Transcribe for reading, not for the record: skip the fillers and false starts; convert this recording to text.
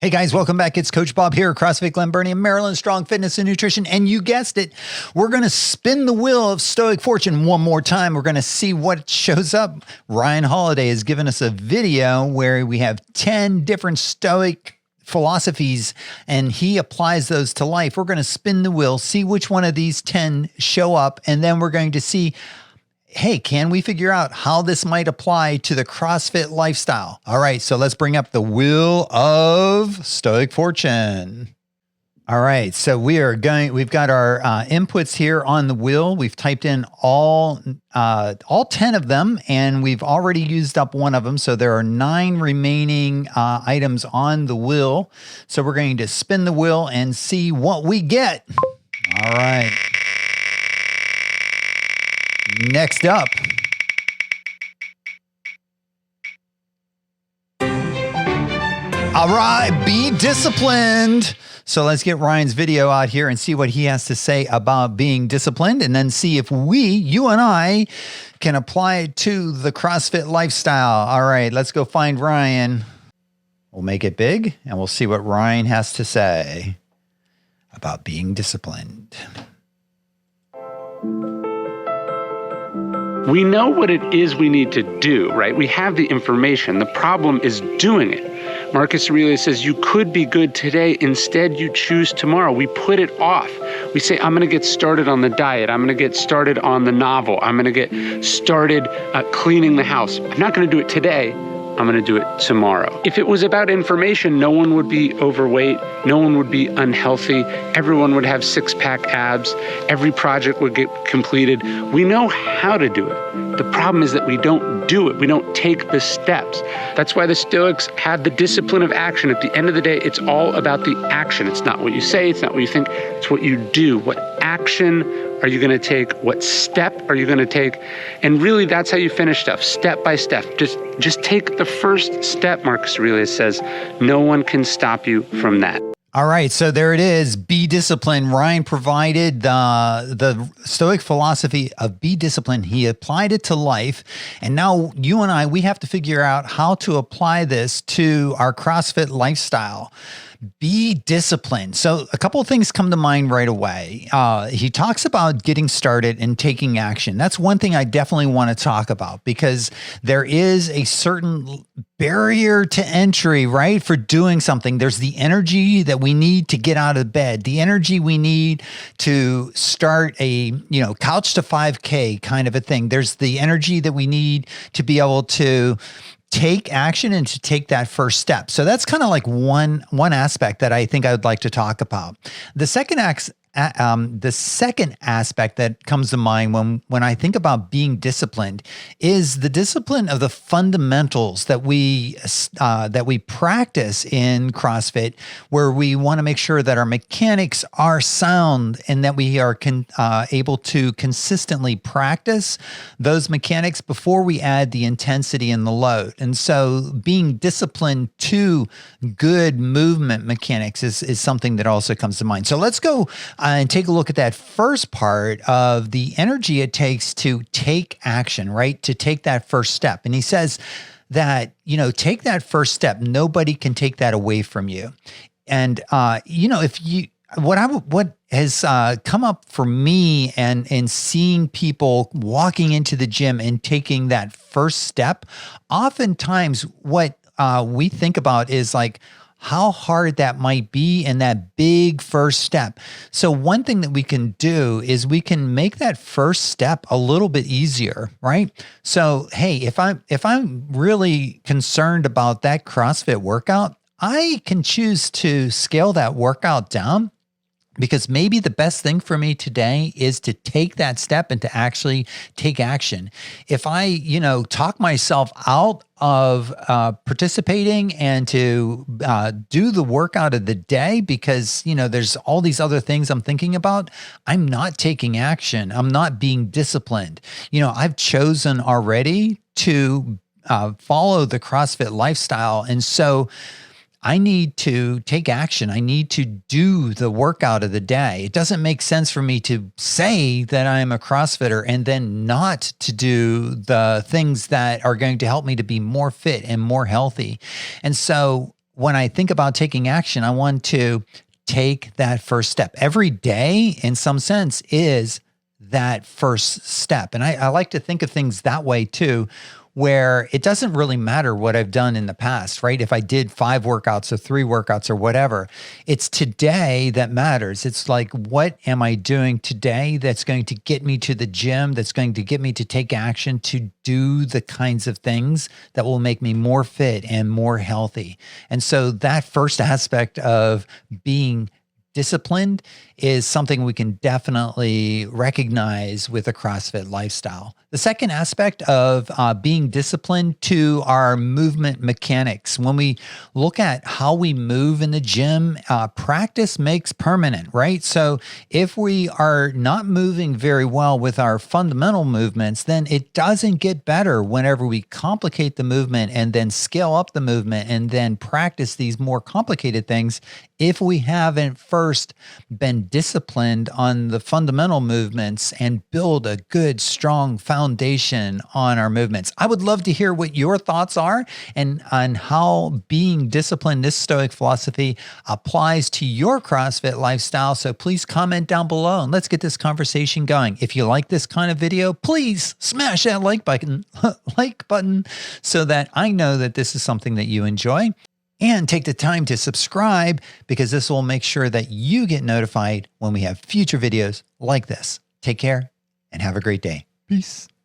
Hey guys, welcome back. It's Coach Bob here, CrossFit Glen Burnie, Maryland Strong Fitness and Nutrition. And you guessed it, we're going to spin the wheel of Stoic Fortune one more time. We're going to see what shows up. Ryan Holiday has given us a video where we have 10 different Stoic philosophies and he applies those to life. We're going to spin the wheel, see which one of these 10 show up, and then we're going to see, hey, can we figure out how this might apply to the CrossFit lifestyle? All right, so let's bring up the wheel of Stoic Fortune. All right, so we've got our inputs here on the wheel. We've typed in all 10 of them, and we've already used up one of them. So there are 9 remaining items on the wheel. So we're going to spin the wheel and see what we get. All right. Next up, all right, be disciplined. So let's get Ryan's video out here and see what he has to say about being disciplined, and then see if you and I, can apply it to the CrossFit lifestyle. All right, let's go find Ryan. We'll make it big, and we'll see what Ryan has to say about being disciplined. We know what it is we need to do, right? We have the information. The problem is doing it. Marcus Aurelius says you could be good today. Instead, you choose tomorrow. We put it off. We say, I'm going to get started on the diet. I'm going to get started on the novel. I'm going to get started cleaning the house. I'm not going to do it today. I'm going to do it tomorrow. If it was about information, no one would be overweight. No one would be unhealthy. Everyone would have six-pack abs. Every project would get completed. We know how to do it. The problem is that we don't do it. We don't take the steps. That's why the Stoics had the discipline of action. At the end of the day, it's all about the action. It's not what you say. It's not what you think. It's what you do. What action are you going to take? What step are you going to take? And really, that's how you finish stuff, step by step. Just take the first step, Marcus Aurelius says. No one can stop you from that. All right, so there it is. Be disciplined. Ryan provided the Stoic philosophy of be disciplined. He applied it to life. And now you and I, we have to figure out how to apply this to our CrossFit lifestyle. Be disciplined. So a couple of things come to mind right away. He talks about getting started and taking action. That's one thing I definitely want to talk about, because there is a certain barrier to entry, right? For doing something. There's the energy that we need to get out of bed, the energy we need to start a, couch to 5K kind of a thing. There's the energy that we need to be able to take action and to take that first step. So that's kind of like one aspect that I think I would like to talk about. The second aspect that comes to mind when I think about being disciplined is the discipline of the fundamentals that we practice in CrossFit, where we want to make sure that our mechanics are sound and that we are able to consistently practice those mechanics before we add the intensity and the load. And so being disciplined to good movement mechanics is something that also comes to mind. So let's go and take a look at that first part of the energy it takes to take action, right? To take that first step. And he says that, take that first step. Nobody can take that away from you. And, what has come up for me and seeing people walking into the gym and taking that first step, oftentimes what we think about is like, how hard that might be in that big first step. So one thing that we can do is we can make that first step a little bit easier, right? So, hey, if I'm really concerned about that CrossFit workout, I can choose to scale that workout down, because maybe the best thing for me today is to take that step and to actually take action. If I, talk myself out of participating and to do the workout of the day because, there's all these other things I'm thinking about, I'm not taking action. I'm not being disciplined. I've chosen already to follow the CrossFit lifestyle. And so I need to take action. I need to do the workout of the day. It doesn't make sense for me to say that I'm a CrossFitter and then not to do the things that are going to help me to be more fit and more healthy. And so when I think about taking action, I want to take that first step. Every day, in some sense, is that first step. And I like to think of things that way too, where it doesn't really matter what I've done in the past, right? If I did 5 workouts or 3 workouts or whatever, it's today that matters. It's like, what am I doing today that's going to get me to the gym, that's going to get me to take action to do the kinds of things that will make me more fit and more healthy. And so that first aspect of being disciplined is something we can definitely recognize with a CrossFit lifestyle. The second aspect of being disciplined to our movement mechanics. When we look at how we move in the gym, practice makes permanent, right? So if we are not moving very well with our fundamental movements, then it doesn't get better whenever we complicate the movement and then scale up the movement and then practice these more complicated things. If we haven't first been disciplined on the fundamental movements and build a good, strong foundation on our movements. I would love to hear what your thoughts are and on how being disciplined, this Stoic philosophy, applies to your CrossFit lifestyle. So please comment down below and let's get this conversation going. If you like this kind of video, please smash that like button so that I know that this is something that you enjoy. And take the time to subscribe, because this will make sure that you get notified when we have future videos like this. Take care and have a great day. Peace.